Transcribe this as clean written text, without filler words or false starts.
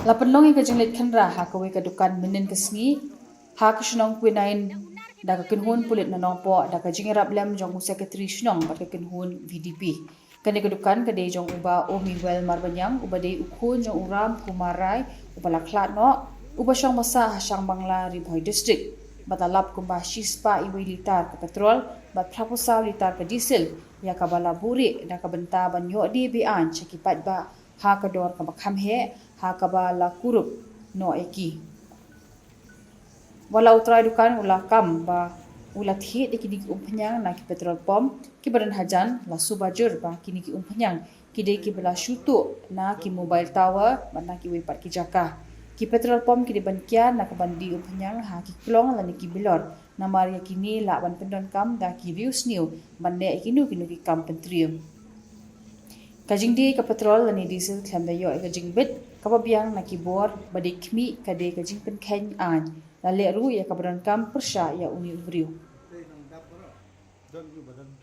Lapenlong ika jenglet khanra ha kawe ka dukan menen kesngi ha ka shnong kwinain da ka kinhun pulit na nongpo da ka jingrap lem jong secretary shnong ba ka kinhun VDP kane ka dukan ka de jong uba Omi Well Marbanyang uba de ukhun jong uram kumarai uba laklat no uba shong masa ha shang Bangla Ribhoi district batalap kumba shispa iwi litar ka petrol bat praposaw litar ka diesel ya ka bala buri da ka benta banyo di bian chakipat ba ha ka dor ka bakham he ha ka bala kurup no eki wala utrai dukan ula kam ba ula thi de kini ki umpanyang na ki petrol pom ki badan hajan la subajur ba kini ki umpanyang ki de ki bala syutu na ki mobile tower ba na ki wipat ki jaka ki petrol pom ki de bankia na ka bandi umpanyang ha ki klong la ni ki bilor na maria kini la ban pendon kam da ki views new bande kinu ki kam pentrium kajing di ka petrol lani diesel klam da yo ka jing bit ka babiang na kibor badik mi ka de ka jing pen khen an la le ru ya ka bran kam persha ya uni ubriu